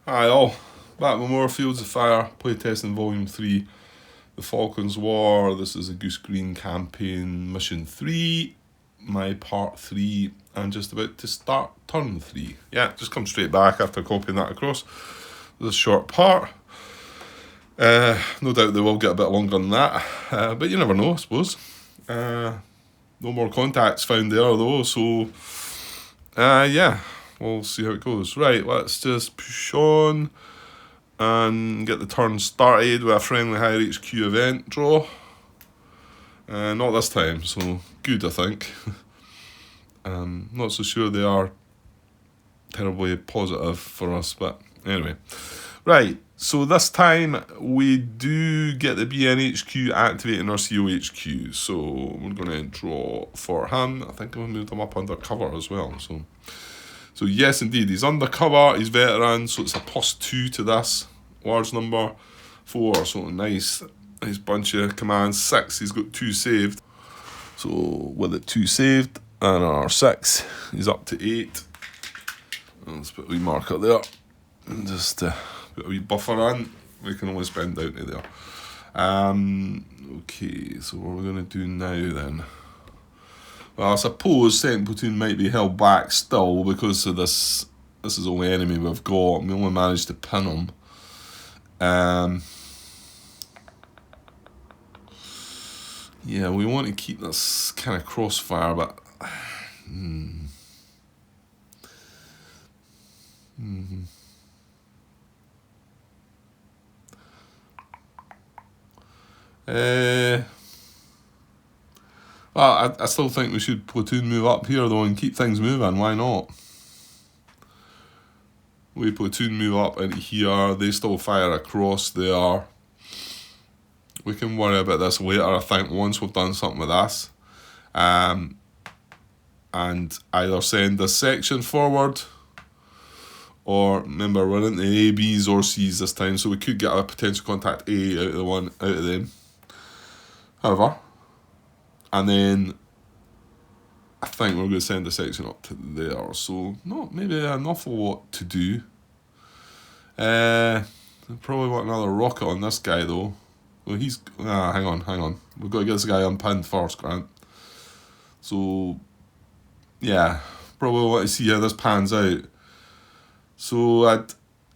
Hi all, back with more Fields of Fire, playtesting Volume 3, The Falcon's War. This is a Goose Green campaign, Mission 3, my Part 3, and just about to start Turn 3. Yeah, just come straight back after copying that across. This short part. No doubt they will get a bit longer than that, but you never know, I suppose. No more contacts found there though, so yeah. We'll see how it goes. Right, let's just push on and get the turn started with a friendly higher HQ event draw. Not this time, so good, I think. Not so sure they are terribly positive for us, but anyway. Right, so this time we do get the BNHQ activating our COHQ, so we're going to draw for him. I think I've moved him up undercover as well, So yes, indeed, he's undercover, he's veteran, so it's a +2 to this. Large number, 4, so nice bunch of commands. 6, he's got 2 saved. So with it 2 saved, and our 6, he's up to 8. Let's put a wee marker there. And just put a wee buffer in. We can only spend down to there. Okay, so what are we going to do now then? Well, I suppose second platoon might be held back still because of this. This is the only enemy we've got. We only managed to pin them. Yeah, we want to keep this kind of crossfire, but well, I still think we should platoon move up here though and keep things moving. Why not? We platoon move up into here. They still fire across there. We can worry about this later, I think, once we've done something with this. And either send this section forward, or remember we're into A, B's or C's this time, so we could get a potential contact A out of them. However, and then I think we're going to send a section up to there, so not maybe an awful lot to do. Probably want another rocket on this guy though. Well, he's hang on. We've got to get this guy unpinned first, Grant. So yeah, probably want to see how this pans out. So I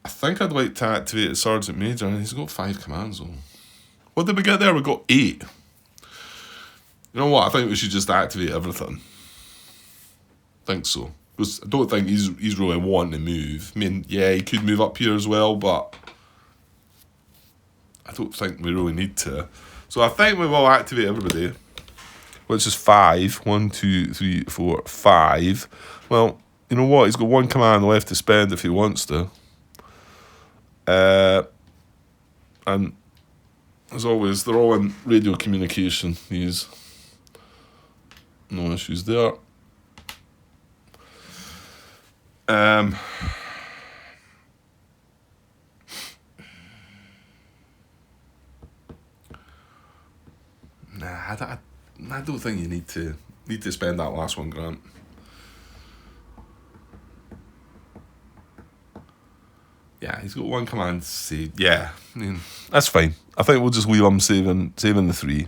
think I'd like to activate the Sergeant Major, and he's got 5 commands though. What did we get there? We got 8. You know what? I think we should just activate everything. Think so. Because I don't think he's really wanting to move. I mean, yeah, he could move up here as well, but I don't think we really need to. So I think we will activate everybody, which is 5. 1, 2, 3, 4, 5. Well, you know what? He's got 1 command left to spend if he wants to. And as always, they're all in radio communication. These. No issues there. I don't think you need to spend that last one, Grant. Yeah, he's got 1 command saved. Yeah, I mean, that's fine. I think we'll just leave him saving the 3.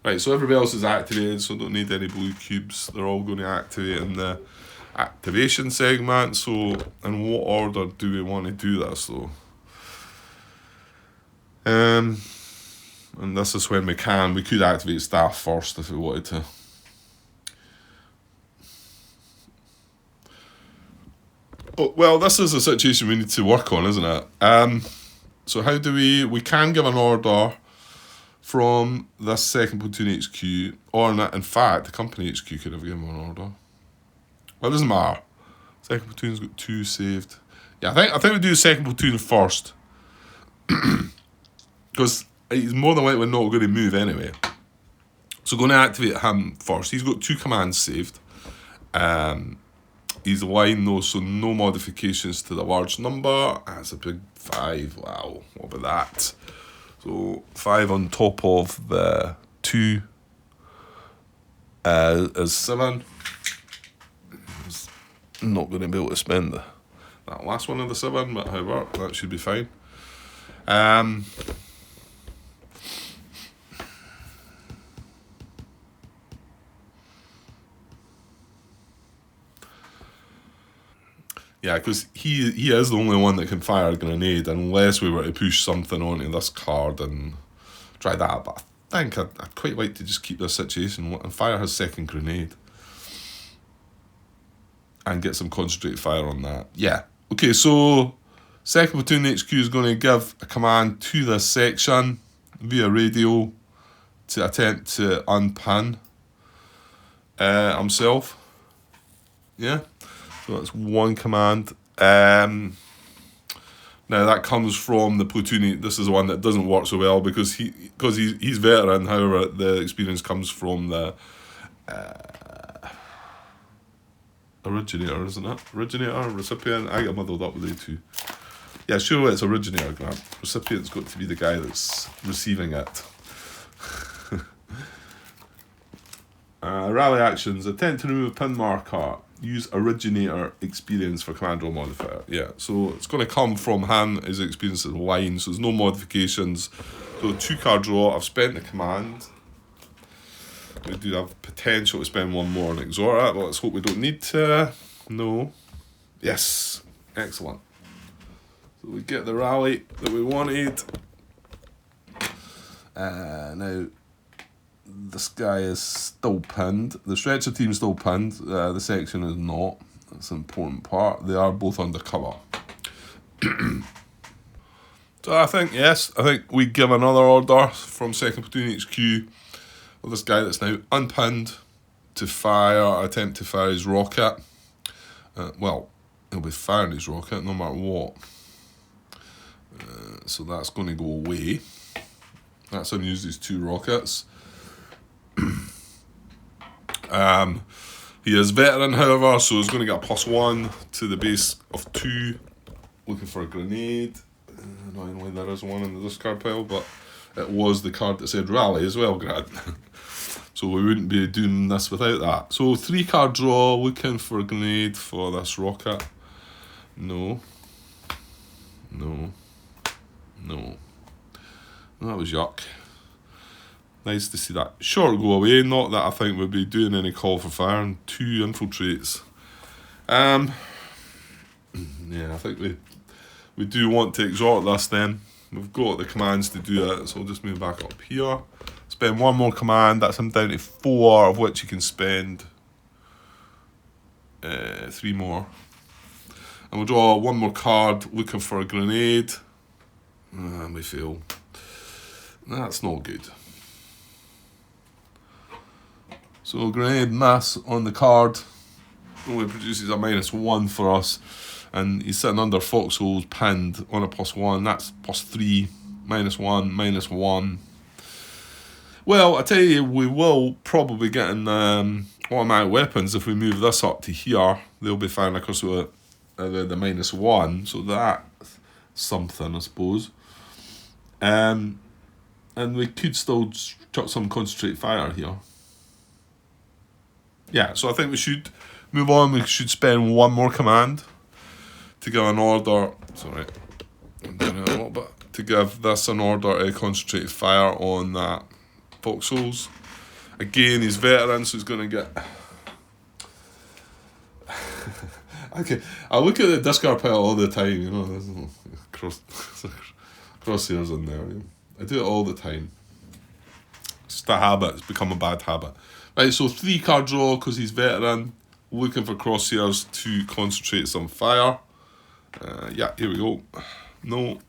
Right, so everybody else is activated, so don't need any blue cubes. They're all going to activate in the activation segment. So in what order do we want to do this though? And this is when we could activate staff first if we wanted to. Oh, well, this is a situation we need to work on, isn't it? So how do we can give an order from this second platoon HQ, or in fact, the company HQ could have given an order. Well, it doesn't matter. Second platoon's got 2 saved. Yeah, I think we do second platoon first. Because he's more than likely not going to move anyway. So going to activate him first. He's got 2 commands saved. He's line though, so no modifications to the large number. That's a big 5. Wow, what about that? So 5 on top of the 2 is 7. He's not going to be able to spend that last one of the 7, but however, that should be fine. Yeah, because he is the only one that can fire a grenade unless we were to push something onto this card and try that. But I think I'd quite like to just keep this situation and fire his second grenade. And get some concentrated fire on that. Yeah. Okay, so second platoon HQ is going to give a command to this section via radio to attempt to unpin himself. Yeah. So that's one command. Now that comes from the platoon. This is one that doesn't work so well because he's veteran. However, the experience comes from the originator, isn't it? Originator, recipient. I get muddled up with the two. Yeah, sure, it's originator grant. Recipient's got to be the guy that's receiving it. Rally actions. Attempt to remove a pin marker. Use originator experience for command roll modifier. Yeah, so it's going to come from Han as experience as line, so there's no modifications. So 2-card draw. I've spent the command. We do have potential to spend one more and exhort it, but let's hope we don't need to. No. Yes. Excellent. So we get the rally that we wanted. Now, this guy is still pinned. The stretcher team is still pinned. The section is not. That's an important part. They are both undercover. So I think we give another order from second platoon HQ. Well, this guy that's now unpinned to attempt to fire his rocket. Well, he'll be firing his rocket no matter what. So that's going to go away. That's unused his 2 rockets. He is veteran, however, so he's going to get a +1 to the base of 2. Looking for a grenade. Annoyingly, there is one in the discard pile, but it was the card that said rally as well, Grant. So we wouldn't be doing this without that. So 3-card draw, looking for a grenade for this rocket. No. That was yuck. Nice to see that short go away. Not that I think we'd be doing any call for fire. And 2 infiltrates. Yeah, I think we do want to exhort this then. We've got the commands to do it, so we'll just move back up here. Spend one more command, that's him down to 4, of which you can spend 3 more. And we'll draw one more card, looking for a grenade. And we fail. That's not good. So grenade mass on the card only produces a -1 for us. And he's sitting under foxholes pinned on a +1. That's +3, -1, -1. Well, I tell you, we will probably get in automatic weapons if we move this up to here. They'll be firing across the -1, so that's something, I suppose. And we could still chuck some concentrate fire here. Yeah, so I think we should move on. We should spend one more command to give an order. Sorry, I'm doing it a little bit. To give this an order to concentrate fire on that foxholes. Again, he's veteran, so he's going to get. Okay, I look at the discard pile all the time. You know, there's crosshairs in there. I do it all the time. It's just a habit. It's become a bad habit. Right, so 3-card draw because he's veteran. Looking for crosshairs to concentrate some fire. Yeah, here we go. No.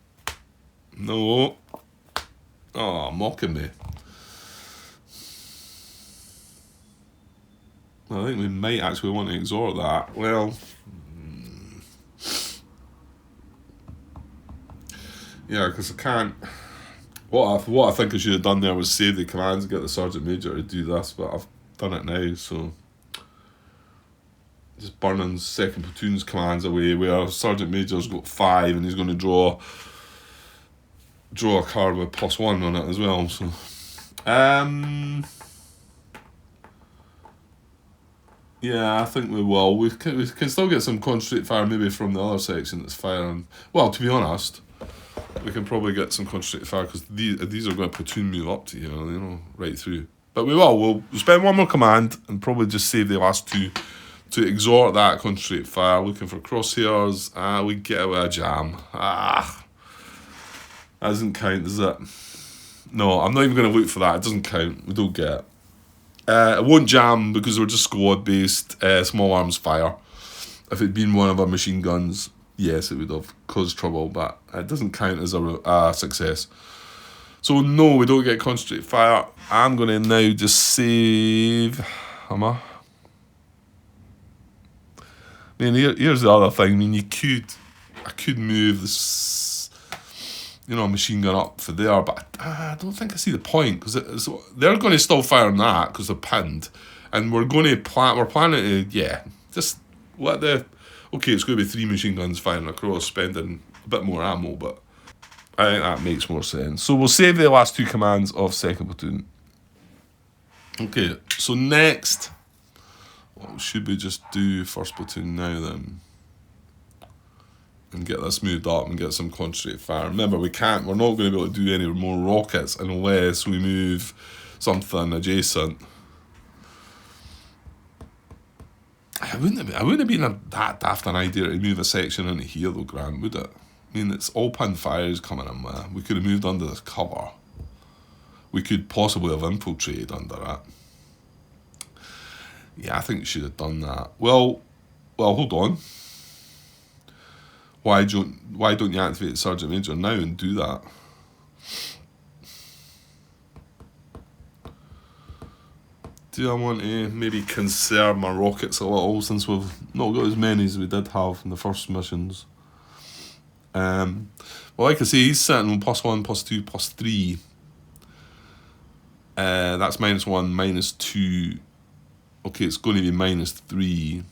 Oh, mocking me. I think we might actually want to exhort that. Well, yeah, because I can't. What I think I should have done there was save the commands and get the Sergeant Major to do this, but I've done it now, so just burning second platoon's commands away, where Sergeant Major's got 5 and he's going to draw a card with +1 on it as well. So Yeah, I think we will. We can still get some concentrate fire maybe from the other section that's firing. Well, to be honest, we can probably get some concentrate fire because these are going to platoon move up to here, right through. But we will. We'll spend one more command and probably just save the last two to exhort that concentrate fire. Looking for crosshairs. We get away a jam. That doesn't count, does it? No, I'm not even going to look for that. It doesn't count. We don't get it. It won't jam because we're just squad based small arms fire. If it'd been one of our machine guns, yes, it would have caused trouble, but it doesn't count as a success. So no, we don't get concentrate fire. I'm going to now just save. Am I? I mean, here's the other thing. I mean, I could move this, machine gun up for there, but I don't think I see the point because they're going to still fire on that because they're pinned, and we're planning to just let the. Okay, it's going to be 3 machine guns firing across, spending a bit more ammo, but I think that makes more sense. So we'll save the last 2 commands of second platoon. Okay, so next, what should we just do first platoon now then? And get this moved up and get some concentrate fire. Remember, we're not going to be able to do any more rockets unless we move something adjacent. I wouldn't have been that daft an idea to move a section into here though, Grant, would it? I mean, it's all pin fires coming in there. We could have moved under this cover. We could possibly have infiltrated under it. Yeah, I think we should have done that. Well, hold on. Why don't you activate the Sergeant Major now and do that? Do I want to maybe conserve my rockets a little since we've not got as many as we did have in the first missions? Well, like I say, he's sitting on +1, +2, +3. That's -1, -2. Okay, it's going to be -3.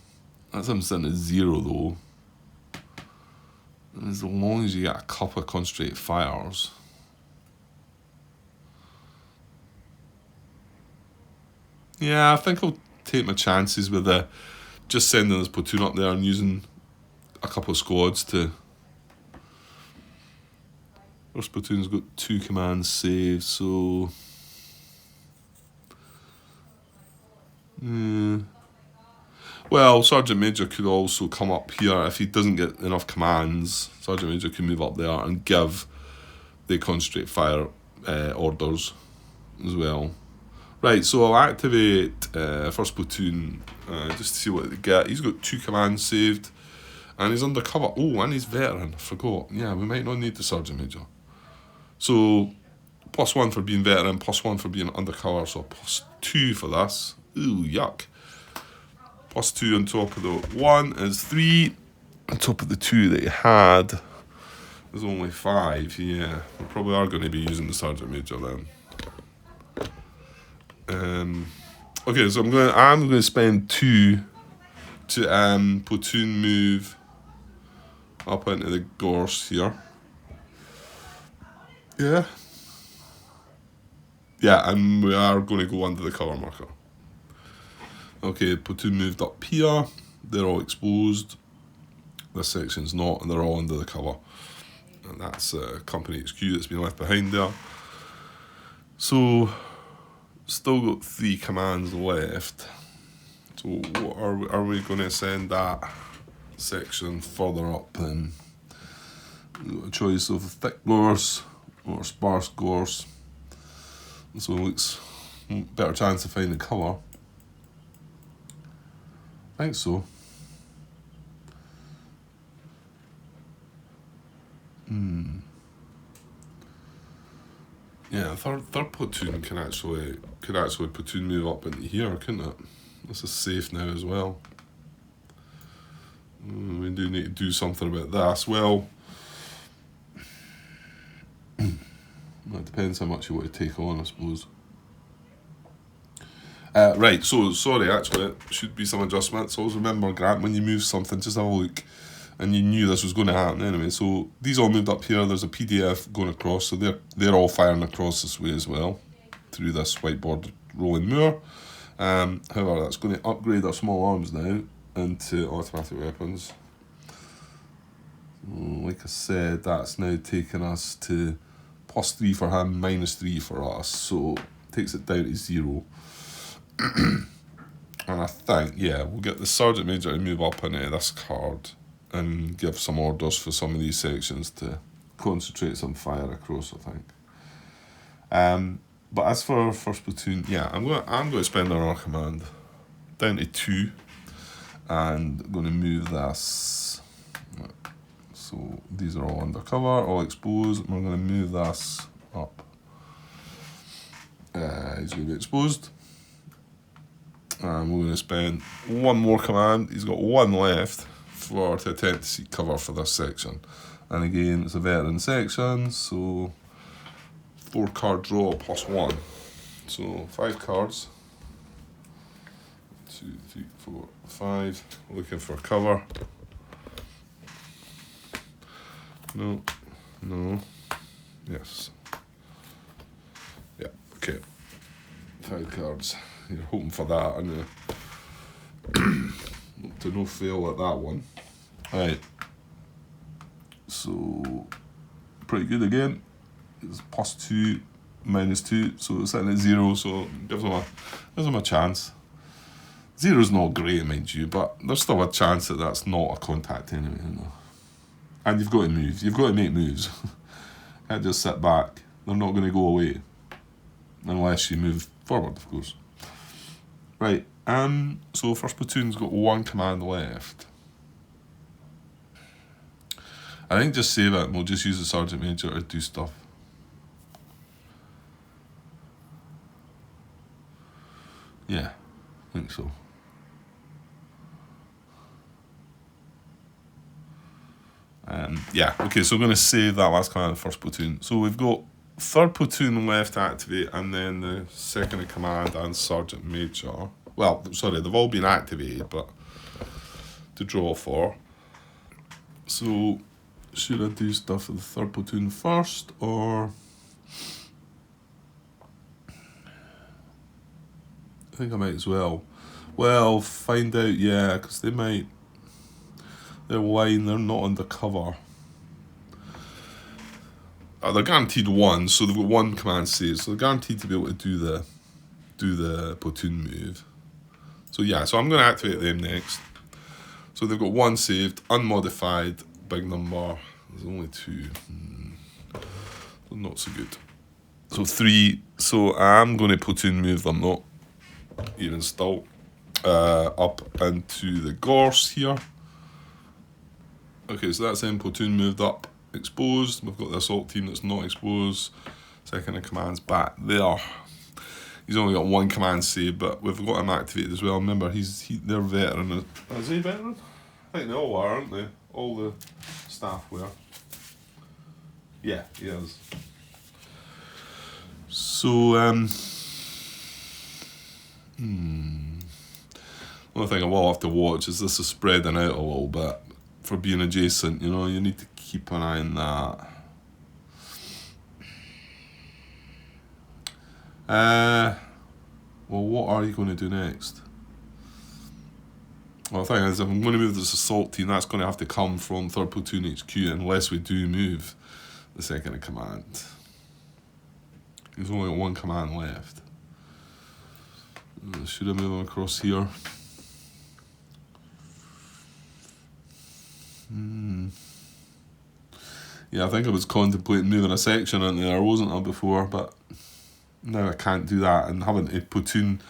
That's him sitting at 0 though. As long as you get a couple of concentrate fires. Yeah, I think I'll take my chances with just sending this platoon up there and using a couple of squads to. First platoon's got 2 commands saved, so. Well, Sergeant Major could also come up here if he doesn't get enough commands. Sergeant Major can move up there and give the concentrate fire orders as well. Right, so I'll activate first platoon just to see what they get. He's got 2 commands saved, and he's undercover. Oh, and he's veteran. I forgot. Yeah, we might not need the Sergeant Major. So +1 for being veteran, +1 for being undercover. So +2 for this. Ooh, yuck. +2 on top of the 1 is 3. On top of the 2 that he had, there's only 5. Yeah, we probably are going to be using the Sergeant Major then. Okay, so I'm going to spend 2 to platoon move up into the gorse here. Yeah. Yeah, and we are going to go under the cover marker. Okay, platoon moved up here. They're all exposed. This section's not, and they're all under the cover. And that's company HQ that's been left behind there. So, still got 3 commands left. So, what are we going to send that section further up then? We've got a choice of thick gorse or sparse gorse. So it looks better chance of finding colour. I think so. Yeah, third platoon can actually platoon move up into here, couldn't it? This is safe now as well. We do need to do something about this. Well, it depends how much you want to take on, I suppose. Right, so sorry, actually, should be some adjustments. Always remember, Grant, when you move something, just have a look. And you knew this was going to happen anyway. So these all moved up here. There's a PDF going across, so they're all firing across this way as well, through this whiteboard rolling moor. However, that's going to upgrade our small arms now into automatic weapons. Like I said, that's now taken us to +3 for him, -3 for us, so takes it down to 0. And I think, yeah, we'll get the Sergeant Major to move up into this card and give some orders for some of these sections to concentrate some fire across, I think. But as for our first platoon, yeah, I'm going to spend our command down to 2, and I'm going to move this. So these are all undercover, all exposed, and we're going to move this up. He's going to be exposed. And we're going to spend one more command. He's got one left to attempt to seek cover for this section. And again, it's a veteran section, so 4-card draw +1. So 5 cards. 2, 3, 4, 5. Looking for cover. No. Yes. Yeah, okay. 5 cards. You're hoping for that, aren't you? To no fail at that one. Right. So, pretty good again. It's +2, -2, so it's sitting at 0, so gives them a chance. 0's not great, mind you, but there's still a chance that that's not a contact enemy, you know. And you've got to move. You've got to make moves. Can't just sit back. They're not going to go away. Unless you move forward, of course. Right, so first platoon's got 1 command left. I think just save it and we'll just use the Sergeant Major to do stuff. Yeah, I think so. Yeah, okay, so we're going to save that last command, first platoon. So we've got 3rd platoon left to activate, and then the 2nd in command and Sergeant Major. Well, sorry, they've all been activated, but to draw for. So, should I do stuff for the 3rd platoon first, or... I think I might as well. Well, find out, yeah, because they might... They're line, they're not undercover. They're guaranteed 1, so they've got 1 command save, so they're guaranteed to be able to do the platoon move. So yeah, so I'm going to activate them next. So they've got 1 saved, unmodified, big number. There's only 2. Not so good. So 3. So I'm going to platoon move them, not even still, up into the gorse here. Okay, so that's then platoon moved up, exposed. We've got the assault team that's not exposed. 2nd in command's back there. He's only got 1 command save, but we've got him activated as well. Remember, they're veteran. Is he veteran? I think they all are, aren't they? All the staff were. Yeah, he is. So, one thing I will have to watch is this is spreading out a little bit. For being adjacent, you know, you need to keep an eye on that. Well, what are you going to do next? Well, the thing is, if I'm going to move this assault team, that's going to have to come from 3rd Platoon HQ, unless we do move the 2nd in command. There's only got 1 command left. Should I move them across here? Yeah, I think I was contemplating moving a section in there, wasn't I, before, but now I can't do that, and having a platoon,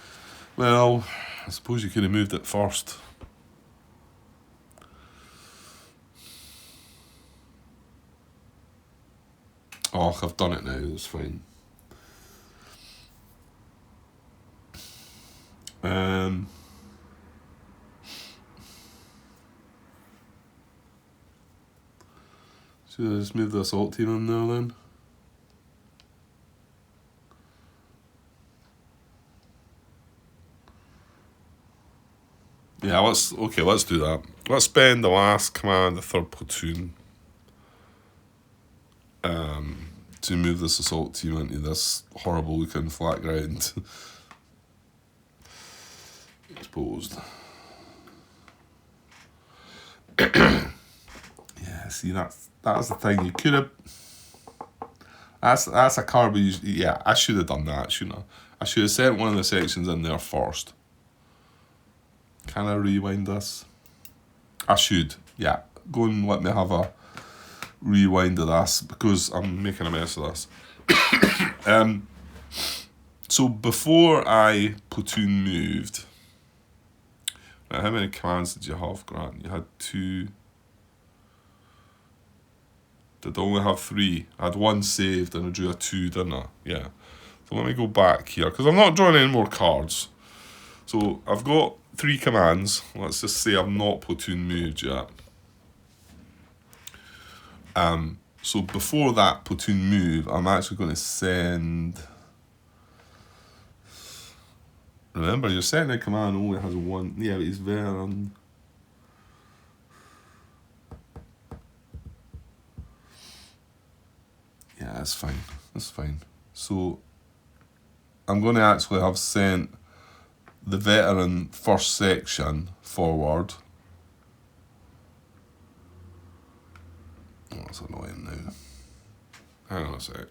well, I suppose you could have moved it first. Oh, I've done it now, it's fine. Should I just move the assault team in there then? Yeah, let's do that. Let's spend the last command, the 3rd platoon, to move this assault team into this horrible looking flat ground. exposed. Yeah, see, that's the thing. You could have. That's a card. Yeah, I should have done that, shouldn't I? I should have sent one of the sections in there first. Can I rewind this? I should. Yeah, go and let me have a rewind of this because I'm making a mess of this. So before I platoon moved, right, how many commands did you have, Grant? You had 2. Did I only have 3? I had 1 saved and I drew a 2, didn't I? Yeah. So let me go back here, because I'm not drawing any more cards. So I've got 3 commands. Let's just say I'm not platoon moved yet. So before that platoon move, I'm actually going to send... Remember, your second command only has 1. Yeah, but it's veteran. Yeah, that's fine. That's fine. So I'm going to actually have sent the veteran first section forward. Oh, that's annoying now. Hang on a sec.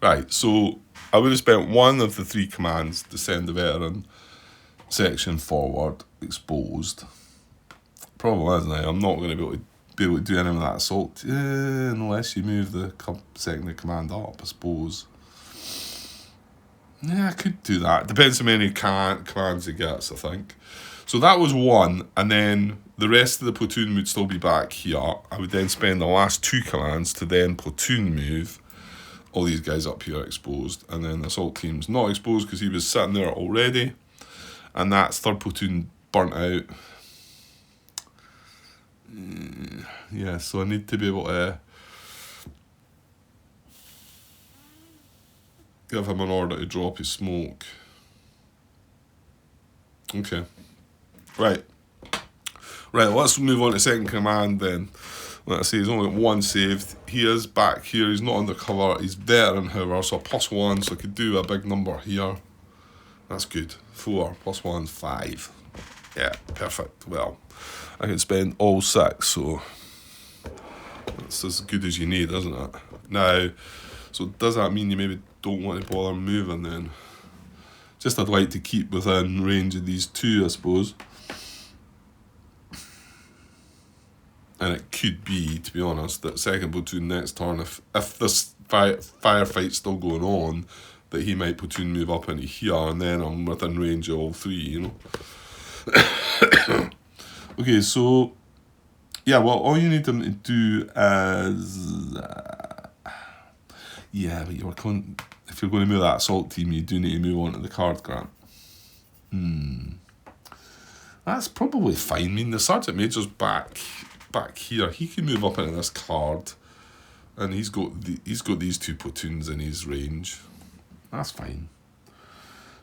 Right, so I would have spent one of the 3 commands to send the veteran section forward, exposed. Problem is now, I'm not going to be able to do any of that assault unless you move the second command up, I suppose. Yeah, I could do that. Depends how many commands it gets, I think. So that was 1, and then the rest of the platoon would still be back here. I would then spend the last 2 commands to then platoon move all these guys up here exposed, and then the assault team's not exposed because he was sitting there already, and that's 3rd platoon burnt out. Yeah, so I need to be able to give him an order to drop his smoke. Okay. Right, let's move on to second command then. Let's see, he's only got 1 saved. He is back here, he's not undercover. He's veteran, however, so +1, so I could do a big number here. That's good. 4 + 1 is 5. Yeah, perfect. Well, I can spend all 6, so that's as good as you need, isn't it? Now, so does that mean you maybe don't want to bother moving then? Just I'd like to keep within range of these 2, I suppose. And it could be, to be honest, that second platoon next turn, if this firefight's still going on, that he might platoon move up into here, and then I'm within range of all 3, you know? Okay, so, yeah, well, all you need them to do is... yeah, but if you're going to move that assault team, you do need to move on to the card, Grant. That's probably fine. I mean, the Sergeant Major's back here. He can move up into this card, and he's got these 2 platoons in his range. That's fine.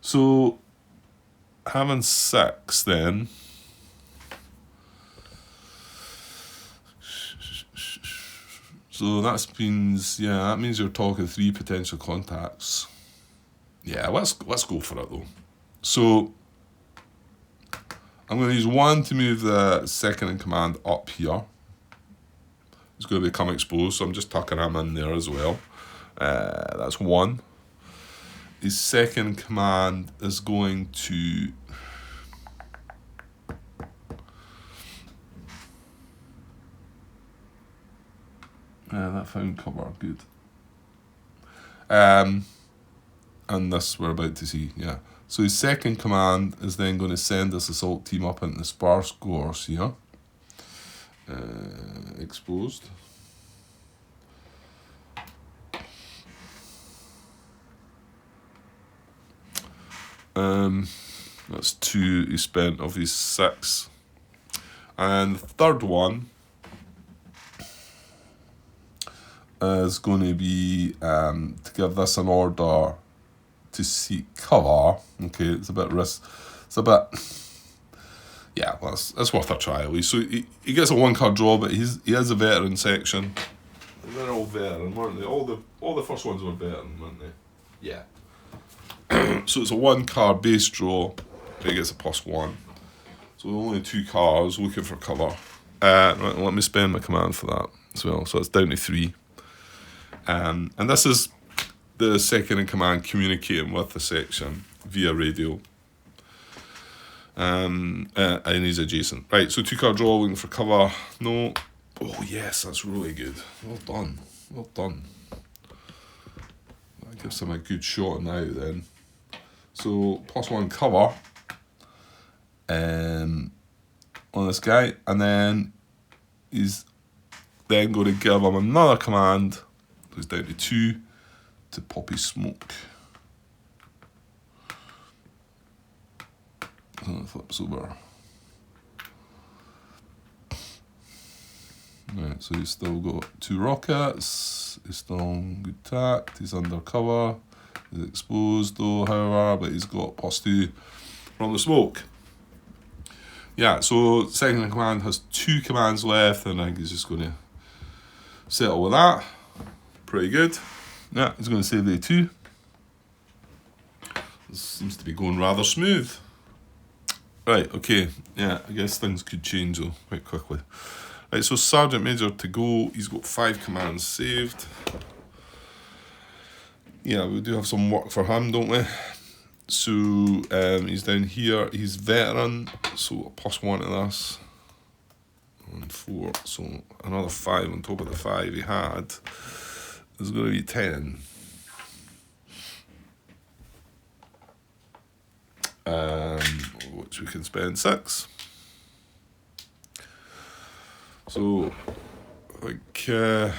So having 6 then. So that means you're talking 3 potential contacts. Yeah, let's go for it though. So I'm going to use 1 to move the second in command up here. He's going to become exposed, so I'm just tucking him in there as well. That's 1. His second command is going to... that found cover, good. And this we're about to see, yeah. So his second command is then going to send this assault team up into the sparse gorse here. Exposed. That's 2 he spent of his 6. And the third one is going to be to give this an order to seek cover. Okay, it's a bit risk. It's a bit... yeah, well, it's worth a try at least. So he gets a 1 card draw, but he has a veteran section. They're all veteran, weren't they? All the first ones were veteran, weren't they? Yeah. So it's a 1 card base draw. but he gets a +1. So only 2 cars looking for cover. Right, let me spend my command for that as well. So it's down to 3. And this is the second in command communicating with the section via radio. And he's adjacent. Right, so 2 car draw, looking for cover. No. Oh yes, that's really good. Well done. Well done. That gives him a good shot now then. So +1 cover on this guy, and then he's then going to give him another command. He's down to 2 to pop his smoke. So it flips over. Right, so he's still got 2 rockets. He's still on good tact. He's undercover. He's exposed though, however, but he's got +2 from the smoke. Yeah, so second in command has 2 commands left, and I think he's just going to settle with that. Pretty good. Yeah, he's going to save the 2. This seems to be going rather smooth. Right, okay. Yeah, I guess things could change though quite quickly. Right, so Sergeant Major to go. He's got 5 commands saved. Yeah, we do have some work for him, don't we? So he's down here. He's veteran, so a +1 to this. And 4, so another 5 on top of the 5 he had. There's going to be 10. Which we can spend 6. So, like, yeah,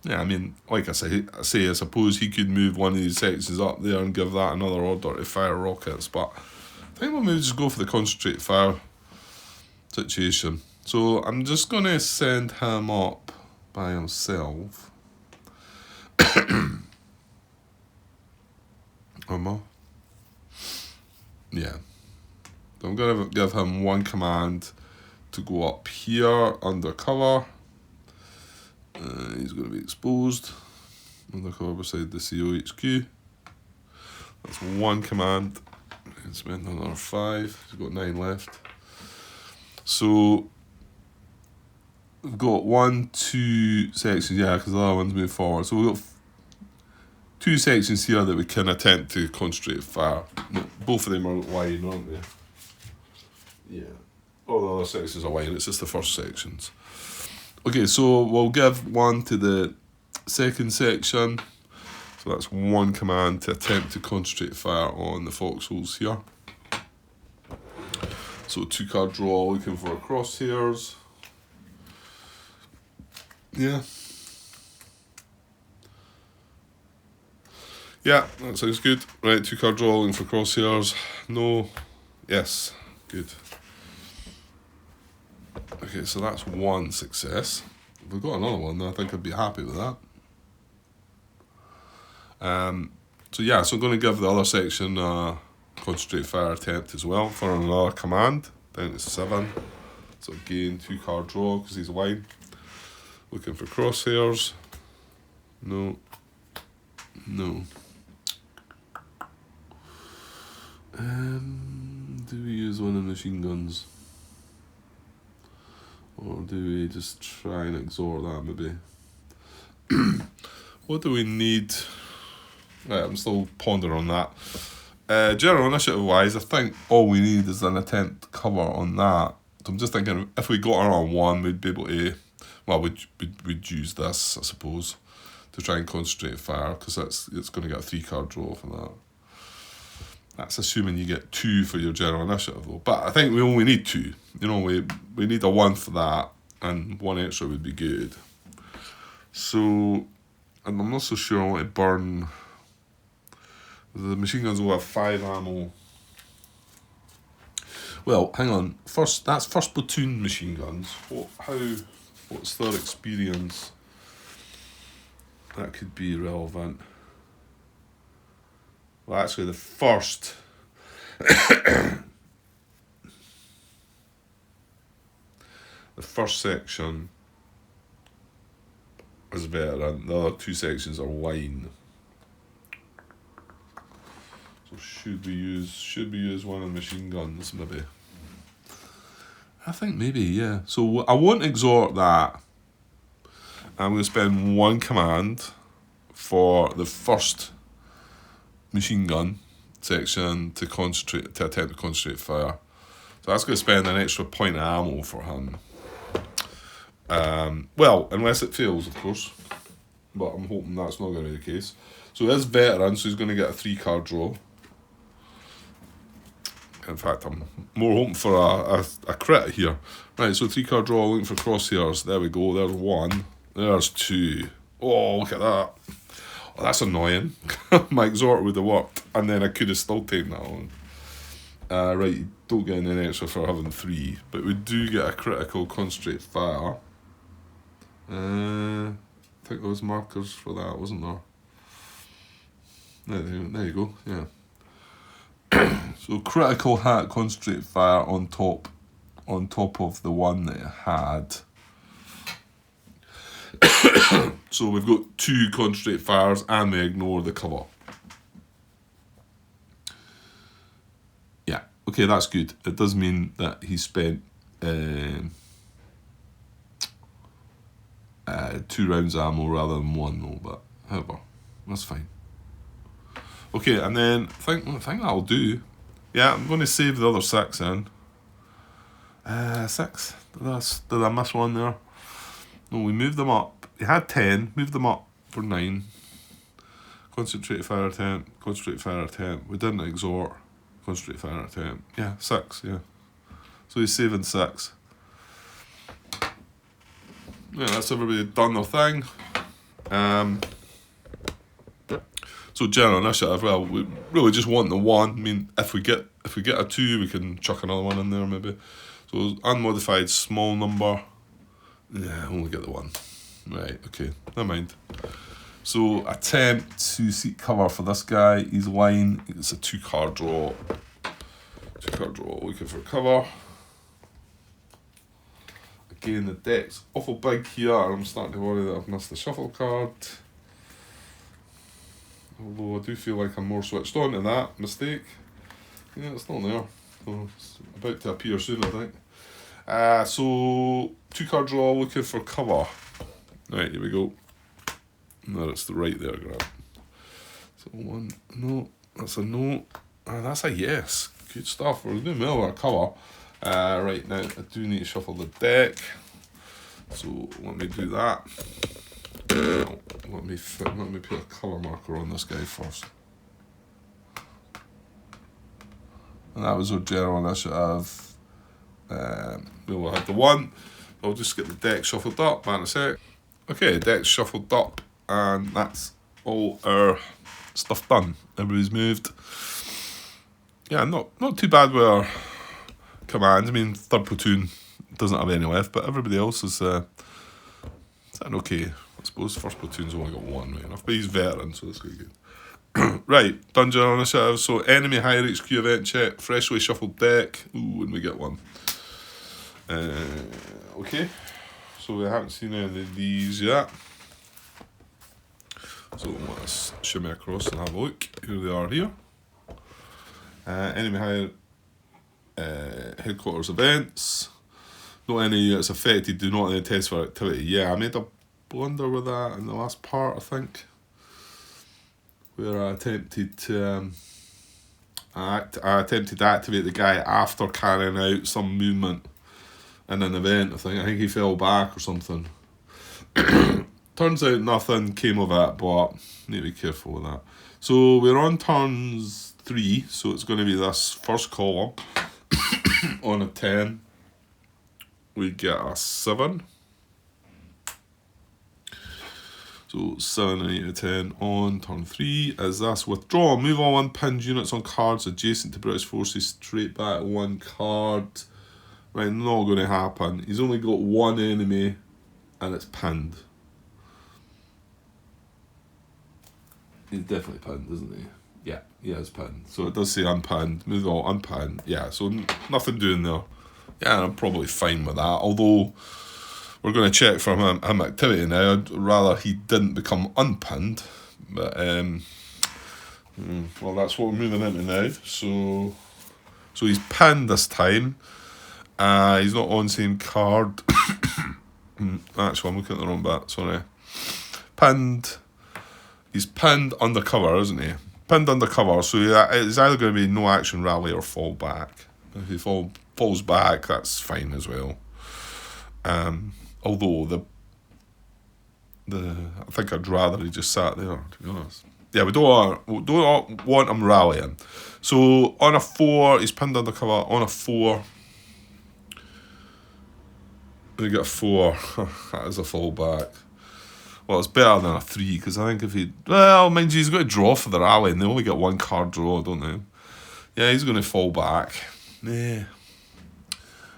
I mean, like I suppose he could move one of these sections up there and give that another order to fire rockets, but I think we'll maybe just go for the concentrate fire situation. So I'm just going to send him up by himself. Yeah. So I'm going to give him 1 command to go up here undercover. He's going to be exposed. Undercover beside the COHQ. That's 1 command. And spend another 5. He's got 9 left. So we've got 1, 2 sections, yeah, because the other one's moved forward. So we've got 2 sections here that we can attempt to concentrate fire. Both of them are wide, aren't they? Yeah. All the other sections are wide, it's just the first sections. Okay, so we'll give 1 to the second section. So that's 1 command to attempt to concentrate fire on the foxholes here. So 2 card draw, looking for crosshairs. Yeah. Yeah, that sounds good. Right, 2 card draw, looking for crosshairs. No. Yes. Good. Okay, so that's 1 success. If we've got another one, then I think I'd be happy with that. So yeah, so I'm going to give the other section a concentrate fire attempt as well for another command, down to 7. So again, 2 card draw because he's wide. Looking for crosshairs. No. No. Do we use one of the machine guns? Or do we just try and exort that maybe? What do we need? Right, I'm still pondering on that. General initiative wise, I think all we need is an attempt cover on that. So I'm just thinking if we got our 1, we'd be able to, well, we'd use this, I suppose, to try and concentrate fire, because it's going to get a 3 card draw for that. That's assuming you get 2 for your general initiative though. But I think we only need 2. You know, we need a 1 for that, and 1 extra would be good. So, and I'm not so sure I want to burn. The machine guns will have 5 ammo. Well, hang on. That's first platoon machine guns. What's their experience? That could be relevant. Well, actually, the first section is veteran. The other 2 sections are line. So should we use one of the machine guns, maybe? I think maybe, yeah. So I won't exhort that. I'm going to spend one command for the first machine gun section to attempt to concentrate fire. So that's going to spend an extra point of ammo for him. Well, unless it fails, of course. But I'm hoping that's not going to be the case. So his veteran, so he's going to get a 3-card draw. In fact, I'm more hoping for a crit here. Right, so 3-card draw, looking for crosshairs. There we go, there's 1. There's 2. Oh, look at that. Oh, that's annoying. My exhort would have worked, and then I could have still taken that on. Right, you don't get any extra for having 3, but we do get a critical concentrate fire. I think there was markers for that, wasn't there? There you go, yeah. So critical hat concentrate fire on top of the one that it had. So we've got 2 concentrate fires and we ignore the cover. Yeah, okay, that's good. It does mean that he spent 2 rounds of ammo rather than 1 though, but however, that's fine. Okay, and then I think that'll do. Yeah, I'm going to save the other 6 in. 6? Did I miss one there? No, we moved them up. He had 10, moved them up for 9. Concentrate fire attempt, concentrate fire attempt. We didn't exhort. Concentrate fire attempt. Yeah, 6, yeah. So he's saving 6. Yeah, that's everybody done their thing. So general initiative, well, we really just want the 1. I mean, if we get a 2, we can chuck another one in there maybe. So unmodified small number. Yeah, only get the 1. Right, okay, never mind. So attempt to seek cover for this guy. He's line. It's a 2-card draw. 2-card draw, looking for cover. Again, the deck's awful big here. I'm starting to worry that I've missed the shuffle card. Although I do feel like I'm more switched on to that mistake. Yeah, it's not there. So it's about to appear soon, I think. So 2-card draw, looking for cover. Right, here we go. No, it's the right there, Grant. So 1, no, that's a no. That's a yes. Good stuff. We're doing well with our cover. Right, now I do need to shuffle the deck. So let me do that. Let me put a colour marker on this guy first. And that was our general initiative. We'll have the 1. I'll just get the deck shuffled up, man, a sec. Okay, deck's shuffled up, and that's all our stuff done. Everybody's moved. Yeah, not too bad with our commands. I mean, 3rd platoon doesn't have any left, but everybody else is okay. I suppose 1st platoon's only got 1 right enough, but he's veteran, so that's really good. Right, done general initiative. So enemy higher HQ event check, freshly shuffled deck. Ooh, and we get 1. Okay, so we haven't seen any of these yet. So let's shimmy across and have a look. Here they are here. Enemy higher headquarters events. Not any units affected, do not any test for activity. Yeah, I made a blunder with that in the last part, I think. Where I attempted to activate the guy after carrying out some movement in an event, I think he fell back or something. Turns out nothing came of it, but need to be careful with that. So we're on turns 3, so it's going to be this first column. On a 10, we get a 7. So 7 and 8 out of 10 on turn 3 is this. Withdraw, move all unpinned units on cards adjacent to British forces straight back 1 card. Right, not going to happen. He's only got 1 enemy and it's pinned. He's definitely pinned, isn't he? Yeah, he is pinned. So it does say unpinned, move all unpinned. Yeah, so nothing doing there. Yeah, I'm probably fine with that. Although we're going to check from him activity now. I'd rather he didn't become unpinned. But Well, that's what we're moving into now. So he's pinned this time. He's not on same card. Actually, I'm looking at the wrong bit. Sorry. Pinned. He's pinned undercover, isn't he? Pinned undercover. So it's either going to be no action rally or fall back. If he falls back, that's fine as well. Although I think I'd rather he just sat there, to be honest. Yeah, we don't want him rallying. So on a 4, he's pinned undercover. On a 4, we get a 4. That is a fallback. Well, it's better than a 3, because I think if he... Well, mind you, he's got to draw for the rally, and they only get 1 card draw, don't they? Yeah, he's going to fall back. Yeah.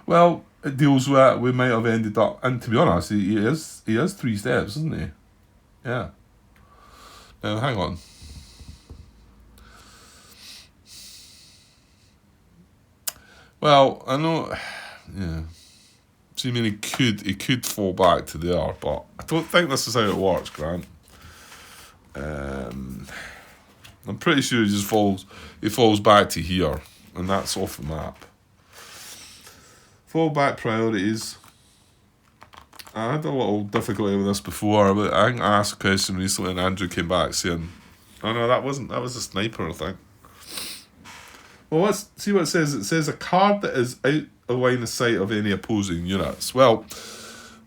Well, it deals with we might have ended up... And to be honest, he is 3 steps, isn't he? Yeah. Now, hang on. Well, I know... Yeah. So, I mean, he could fall back to there, but I don't think this is how it works, Grant. I'm pretty sure he just falls back to here, and that's off the map. Fallback priorities. I had a little difficulty with this before, but I think I asked a question recently, and Andrew came back saying, "Oh no, that was a sniper, I think." Well, let's see what it says. It says a card that is out of line of sight of any opposing units. Well,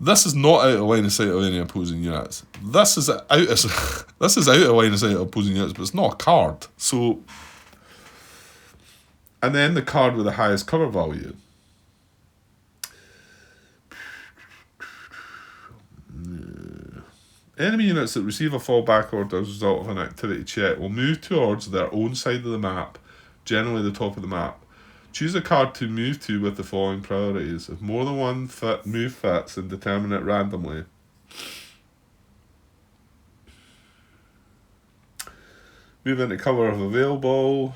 this is not out of line of sight of any opposing units. This is out of line of sight of opposing units, but it's not a card. So, and then the card with the highest cover value. Enemy units that receive a fallback order as a result of an activity check will move towards their own side of the map, generally the top of the map. Choose a card to move to with the following priorities. If more than one move fits, then determine it randomly. Move into cover if available.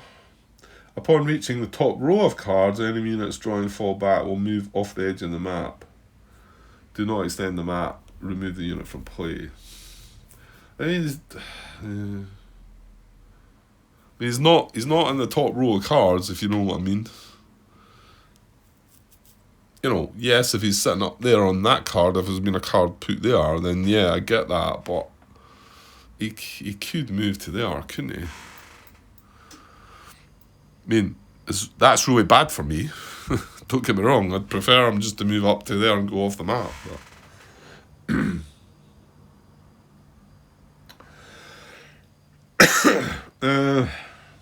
Upon reaching the top row of cards, enemy units drawing fallback will move off the edge of the map. Do not extend the map. Remove the unit from play. I mean, he's not in the top row of cards, if you know what I mean. You know, yes, if he's sitting up there on that card, if there's been a card put there, then yeah, I get that, but he could move to there, couldn't he? I mean, that's really bad for me. Don't get me wrong, I'd prefer him just to move up to there and go off the map. But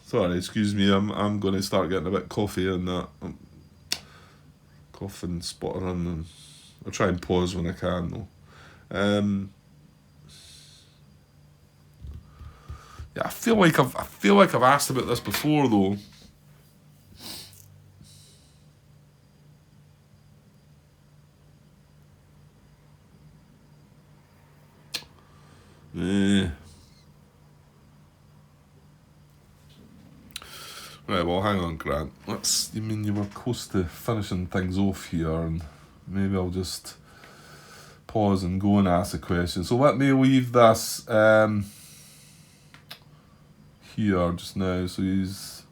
sorry, excuse me. I'm going to start getting a bit coffee and that. Coughing, sputtering, and I'll try and pause when I can though. Yeah, I feel like I've asked about this before though. Right, well, hang on, Grant. You mean you were close to finishing things off here, and maybe I'll just pause and go and ask a question. So let me leave this here just now. So he's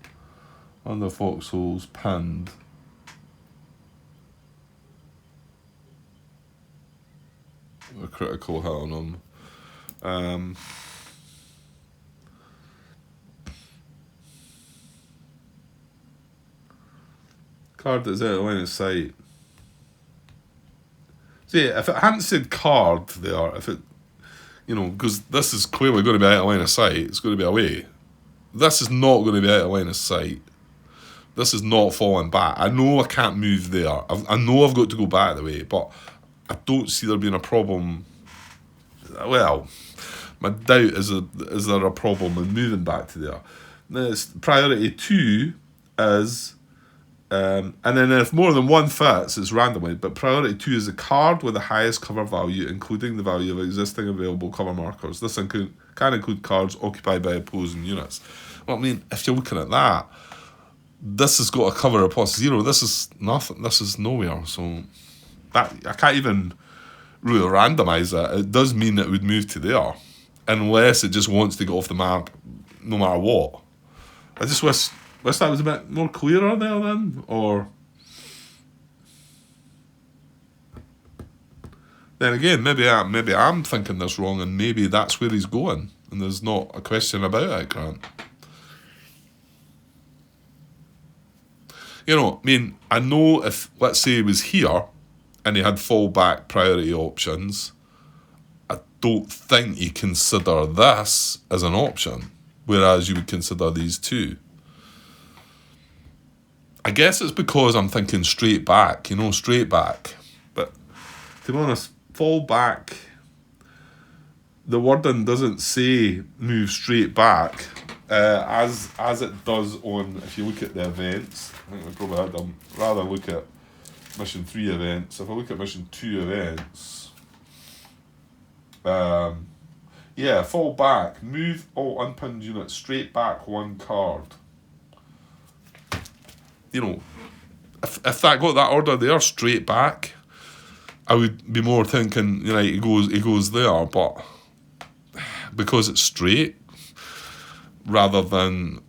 under foxholes, pinned. A critical hit on him. Card that's out of line of sight. See, if it hadn't said card there, if it, because this is clearly going to be out of line of sight, it's going to be away. This is not going to be out of line of sight. This is not falling back. I know I can't move there. I know I've got to go back the way, but I don't see there being a problem. Well, my doubt is there a problem in moving back to there. This priority 2 is... and then if more than one fits, it's randomly. But priority 2 is a card with the highest cover value, including the value of existing available cover markers. This can include cards occupied by opposing units. Well, I mean, if you're looking at that, this has got a cover of +0. This is nothing. This is nowhere. So that I can't even really randomise it. It does mean it would move to there, unless it just wants to get off the map, no matter what. I just wish that was a bit more clearer there then, or... Then again, maybe I'm thinking this wrong, and maybe that's where he's going, and there's not a question about it, Grant. You know, I mean, I know if, let's say he was here, and he had fallback priority options, I don't think you consider this as an option, whereas you would consider these two. I guess it's because I'm thinking straight back, straight back. But to be honest, fall back, the wording doesn't say move straight back, as it does on, if you look at the events. I think we probably had them rather look at mission 3 events. If I look at mission 2 events, fall back, move all unpinned units straight back 1 card. If that got that order there, straight back, I would be more thinking, he goes there, but because it's straight, rather than,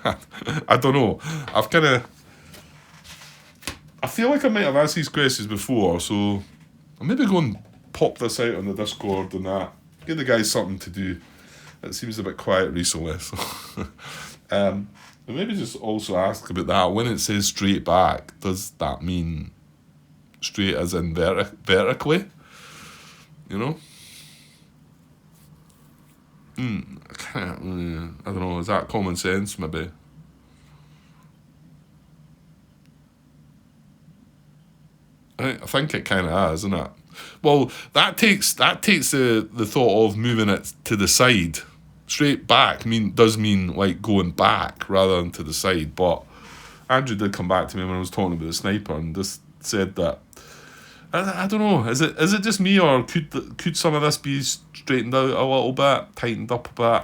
I don't know, I feel like I might have asked these questions before, so I'll maybe go and pop this out on the Discord and that, give the guys something to do. It seems a bit quiet recently, so and maybe just also ask about that. When it says straight back, does that mean straight as in vertically? I don't know, is that common sense maybe? I think it kind of is, isn't it? Well, that takes the thought of moving it to the side. Straight back does mean like going back rather than to the side. But Andrew did come back to me when I was talking about the sniper and just said that, I don't know, is it just me, or could some of this be straightened out a little bit, tightened up a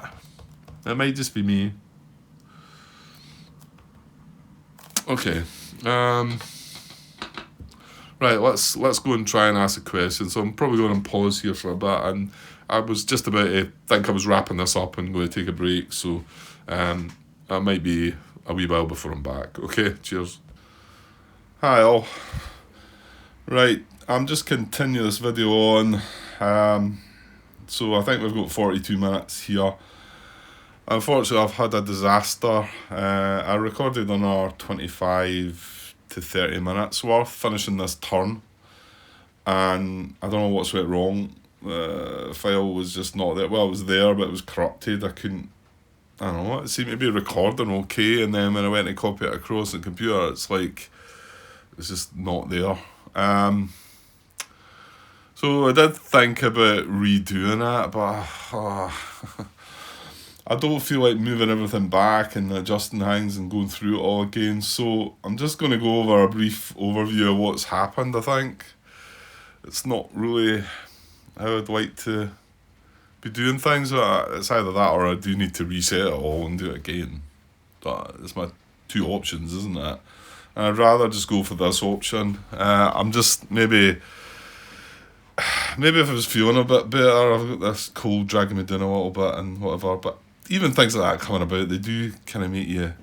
bit? It might just be me. Okay. Right, let's go and try and ask a question. So I'm probably going to pause here for a bit, and I was just about to think I was wrapping this up and going to take a break, so that might be a wee while before I'm back. Okay, cheers. Hi all. Right, I'm just continuing this video on. So I think we've got 42 minutes here. Unfortunately, I've had a disaster. I recorded another 25 to 30 minutes worth finishing this turn, and I don't know what's went wrong. The file was just not there. Well, it was there, but it was corrupted. I don't know, it seemed to be recording okay, and then when I went to copy it across the computer, it's like it's just not there. So I did think about redoing it, but I don't feel like moving everything back and adjusting things and going through it all again. So I'm just going to go over a brief overview of what's happened. I think it's not really how I'd like to be doing things. It's either that or I do need to reset it all and do it again. But it's my 2 options, isn't it? And I'd rather just go for this option. I'm just maybe if I was feeling a bit better, I've got this cold dragging me down a little bit and whatever, but even things like that coming about, they do kind of make you,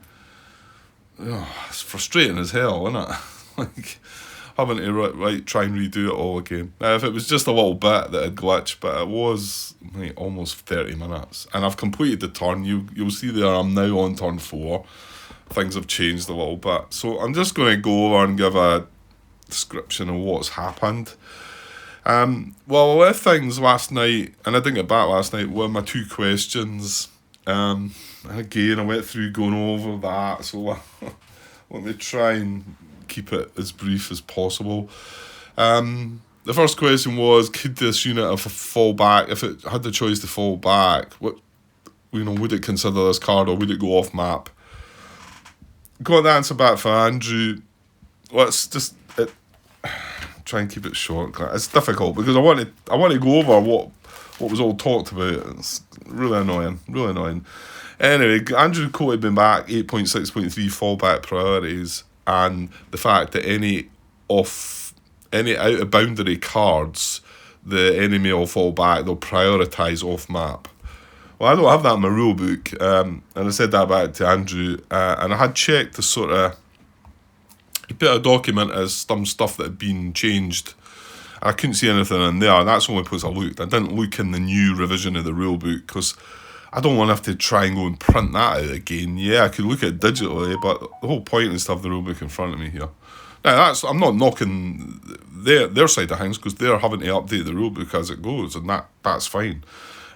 it's frustrating as hell, isn't it? Like having to try and redo it all again. Now, if it was just a little bit that had glitched, but it was like almost 30 minutes, and I've completed the turn. You'll see there I'm now on turn 4. Things have changed a little bit, so I'm just going to go over and give a description of what's happened. Well, I left things last night, and I didn't get back last night, were my 2 questions. Again, I went through going over that, so let me try and keep it as brief as possible. The first question was, could this unit have fall back, if it had the choice to fall back, would it consider this card, or would it go off map? Got the answer back for Andrew. Let's just try and keep it short. It's difficult because I want to go over what was all talked about. It's really annoying. Anyway, Andrew quoted me back 8.6.3 fallback priorities, and the fact that any out of boundary cards, the enemy will fall back, they'll prioritise off map. Well, I don't have that in my rule book, and I said that back to Andrew, and I had checked the sort of, he put a document as some stuff that had been changed. I couldn't see anything in there, and that's the only place I looked. I didn't look in the new revision of the rule book, because I don't want to have to try and go and print that out again. Yeah, I could look at it digitally, but the whole point is to have the rule book in front of me here. Now, I'm not knocking their side of things, because they're having to update the rule book as it goes, and that's fine.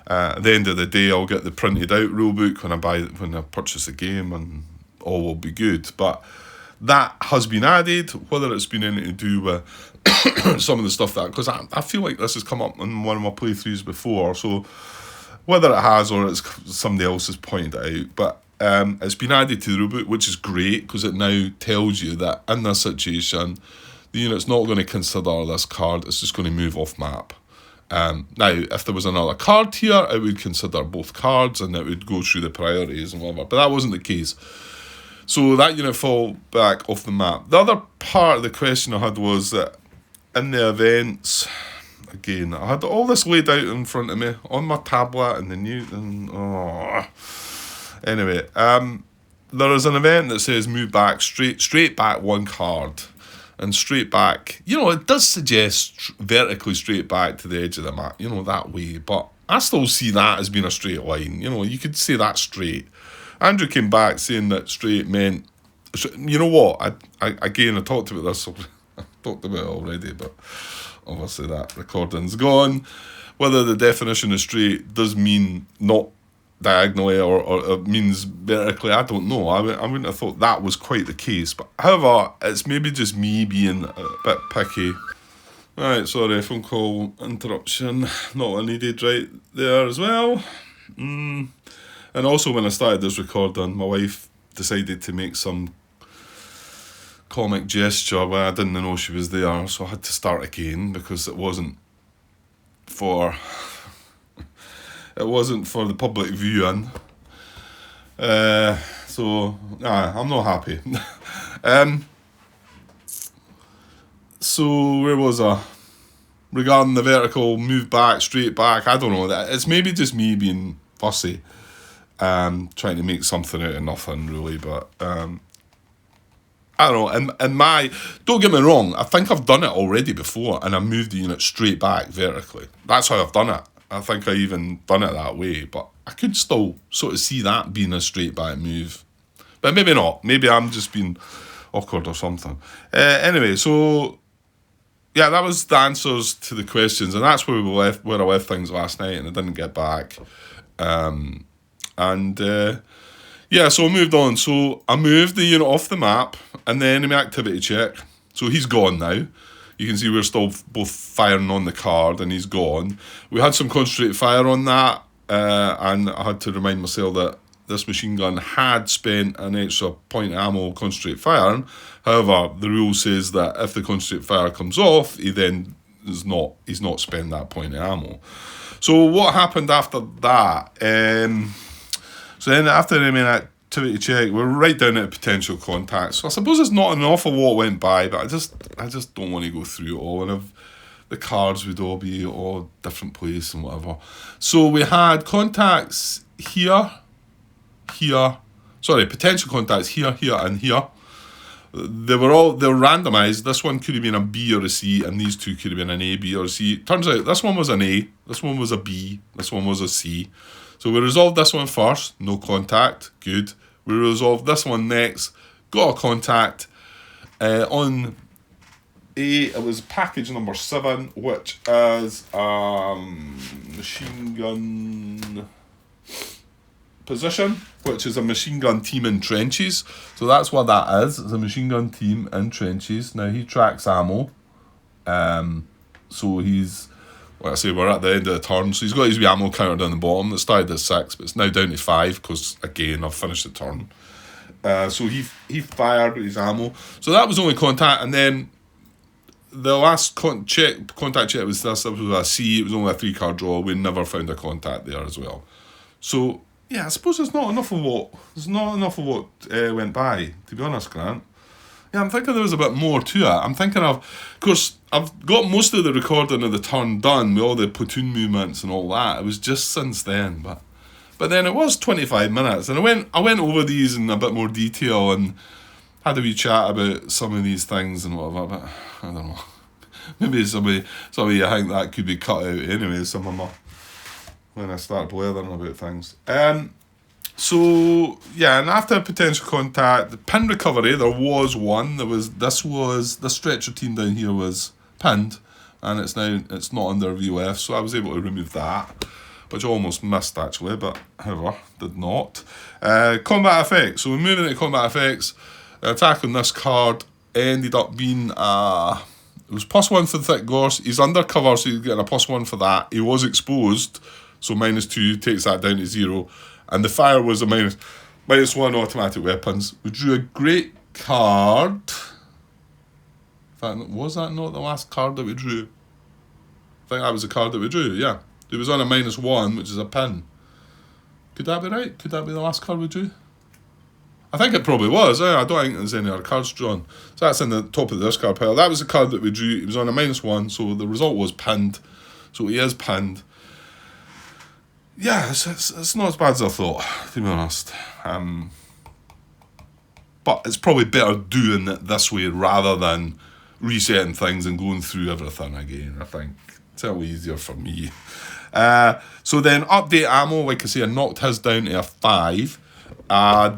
At the end of the day, I'll get the printed out rule book when I purchase the game, and all will be good. But that has been added, whether it's been anything to do with some of the stuff that, because I feel like this has come up in one of my playthroughs before, so whether it has or it's somebody else has pointed it out, but it's been added to the rulebook, which is great, because it now tells you that in this situation, the unit's not going to consider this card, it's just going to move off map. Now, if there was another card here, it would consider both cards, and it would go through the priorities and whatever, but that wasn't the case. So that unit fell back off the map. The other part of the question I had was that in the events, again, I had all this laid out in front of me on my tablet and the new. Anyway, there is an event that says move back straight back one card, and straight back. It does suggest vertically straight back to the edge of the map. That way, but I still see that as being a straight line. You could say that straight. Andrew came back saying that straight meant. You know what? I talked about this. I talked about it already, but obviously that recording's gone. Whether the definition of straight does mean not diagonally or it means vertically, I don't know. I wouldn't have thought that was quite the case. But however, it's maybe just me being a bit picky. Right, sorry, phone call interruption. Not what I needed right there as well. And also when I started this recording, my wife decided to make some comic gesture where I didn't know she was there, so I had to start again because it wasn't for the public viewing. So I'm not happy. So where was I? Regarding the vertical move back, straight back, I don't know. It's maybe just me being fussy, trying to make something out of nothing really, but I don't know, and don't get me wrong, I think I've done it already before, and I moved the unit straight back vertically. That's how I've done it. I think I even done it that way, but I could still sort of see that being a straight back move. But maybe not. Maybe I'm just being awkward or something. Anyway, so yeah, that was the answers to the questions, and that's where I left things last night, and I didn't get back. Yeah, so I moved on. So I moved the unit off the map, and then enemy activity check. So he's gone now. You can see we're still both firing on the card, and he's gone. We had some concentrated fire on that, and I had to remind myself that this machine gun had spent an extra point of ammo concentrated firing. However, the rule says that if the concentrated fire comes off, he's not spent that point of ammo. So what happened after that? So then after the main activity check, we're right down at potential contacts. So I suppose it's not an awful lot went by, but I just don't want to go through it all. And the cards would all be all different place and whatever. So we had contacts here. Potential contacts here, and here. They were randomised. This one could have been a B or a C, and these two could have been an A, B, or a C. Turns out this one was an A, this one was a B, this one was a C. So we resolved this one first, no contact, good. We resolved this one next, got a contact. On A, it was package number 7, which is machine gun position, which is a machine gun team in trenches. So that's what that is. It's a machine gun team in trenches. Now he tracks ammo. So he's, like I say, we're at the end of the turn. So he's got his wee ammo counter down the bottom. It started at 6, but it's now down to 5 because, again, I've finished the turn. So he fired his ammo. So that was only contact. And then the last contact check was this. It was a C. It was only a 3-card draw. We never found a contact there as well. So yeah, I suppose there's not enough of what went by, to be honest, Grant. Yeah, I'm thinking there was a bit more to it. I'm thinking of course, I've got most of the recording of the turn done with all the platoon movements and all that. It was just since then, but But then it was 25 minutes, and I went over these in a bit more detail and had a wee chat about some of these things and whatever, but I don't know. Maybe somebody I think that could be cut out anyway, some of my, when I start blathering about things. So yeah, and after potential contact, the pin recovery, there was one. The stretch routine down here was pinned, and it's not under VOF, so I was able to remove that, which I almost missed actually, but however, did not. Combat effects. So we're moving into combat effects. The attack on this card ended up being it was +1 for the thick gorse. He's undercover, so he's getting a +1 for that. He was exposed, so -2 takes that down to 0. And the fire was a -1 automatic weapons. We drew a great card. In fact, was that not the last card that we drew? I think that was the card that we drew, yeah. It was on a -1, which is a pin. Could that be right? Could that be the last card we drew? I think it probably was. I don't think there's any other cards drawn. So that's in the top of the discard pile. That was the card that we drew. It was on a -1, so the result was pinned. So he is pinned. Yeah, it's not as bad as I thought, to be honest. But it's probably better doing it this way rather than resetting things and going through everything again, I think. It's a little easier for me. So then update ammo, like I say, I knocked his down to a 5.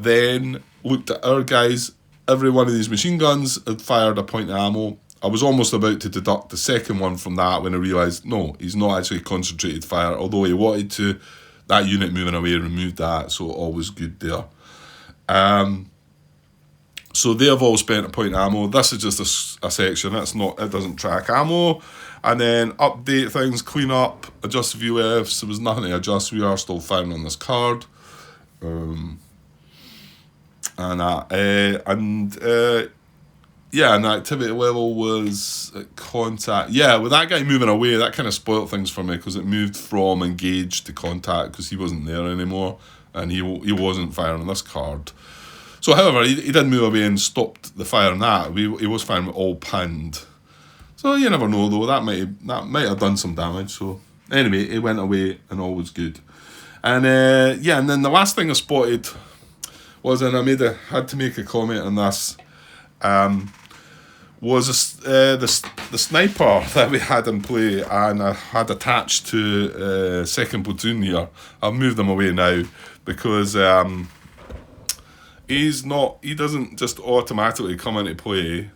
Then looked at our guys. Every one of these machine guns had fired a point of ammo. I was almost about to deduct the second one from that when I realised, no, he's not actually concentrated fire, although he wanted to. That unit moving away removed that, so all was good there. So they have all spent a point of ammo. This is just a section. It doesn't track ammo. And then update things, clean up, adjust VOFs. There was nothing to adjust. We are still firing on this card. Yeah, and the activity level was at contact. Yeah, with that guy moving away, that kind of spoiled things for me because it moved from engaged to contact because he wasn't there anymore and he wasn't firing on this card. So, however, he did move away and stopped the fire on that. He was firing with all pinned. So you never know though. That might have done some damage. So anyway, he went away and all was good. And and then the last thing I spotted was, and I had to make a comment on this. Was the sniper that we had in play and I had attached to second platoon here. I've moved him away now because he doesn't just automatically come into play.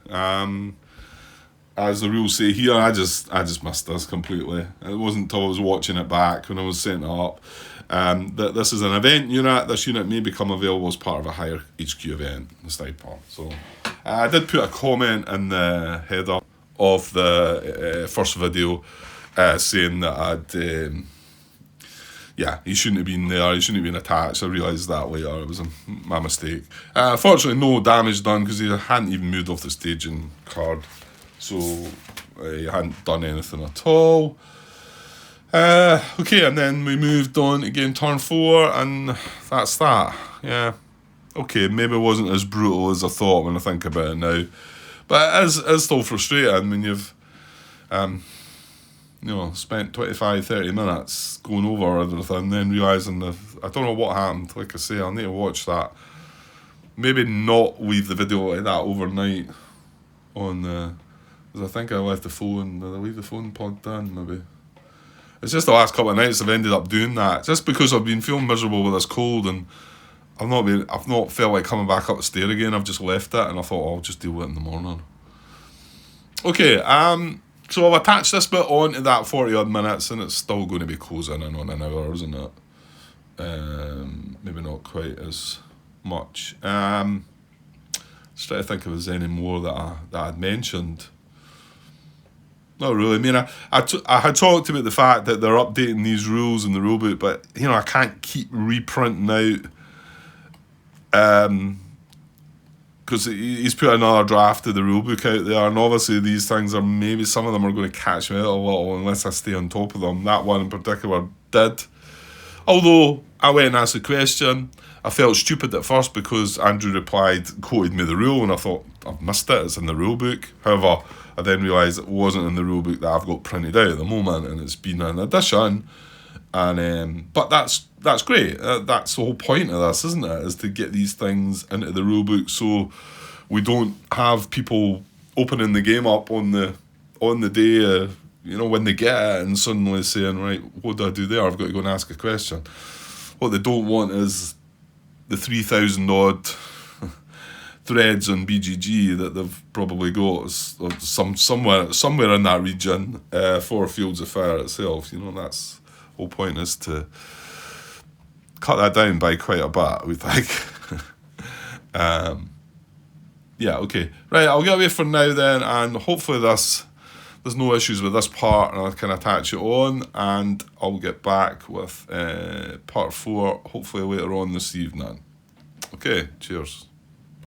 As the rules say here, I just missed this completely. It wasn't until I was watching it back when I was setting it up that this is an event unit. This unit may become available as part of a higher HQ event, the sniper. So I did put a comment in the header of the first video saying that he shouldn't have been there, he shouldn't have been attached. I realised that later, it was my mistake. Fortunately, no damage done because he hadn't even moved off the staging card. So he hadn't done anything at all. Okay, and then we moved on to game turn 4, and that's that. Yeah. Okay, maybe it wasn't as brutal as I thought when I think about it now. But it is still frustrating when you've spent 25-30 minutes going over everything, then realising I don't know what happened. Like I say, I'll need to watch that. Maybe not leave the video like that overnight on because I think I left the phone. Did I leave the phone plugged in? Maybe. It's just the last couple of nights I've ended up doing that. Just because I've been feeling miserable with this cold and I've not felt like coming back up the stair again. I've just left it and I thought, I'll just deal with it in the morning. Okay, so I've attached this bit on to that 40 odd minutes and it's still going to be closing in on an hour, isn't it? Maybe not quite as much. Just trying to think if there's any more that I'd mentioned. Not really. I mean, I had talked about the fact that they're updating these rules in the rulebook, but I can't keep reprinting out because he's put another draft of the rulebook out there, and obviously these things are maybe some of them are going to catch me out a little unless I stay on top of them. That one in particular did. Although I went and asked the question, I felt stupid at first because Andrew quoted me the rule, and I thought, I've missed it, it's in the rulebook. However, I then realised it wasn't in the rulebook that I've got printed out at the moment, and it's been an addition. And but that's great. That's the whole point of this, isn't it? Is to get these things into the rulebook so we don't have people opening the game up on the day, when they get it and suddenly saying, right, what do I do there? I've got to go and ask a question. What they don't want is the 3,000 odd threads on BGG that they've probably got somewhere in that region for Fields of Fire itself. That's the whole point, is to cut that down by quite a bit, we think. Yeah, okay. Right, I'll get away for now then, and hopefully there's no issues with this part, and I can attach it on, and I'll get back with part 4 hopefully later on this evening. Okay, cheers.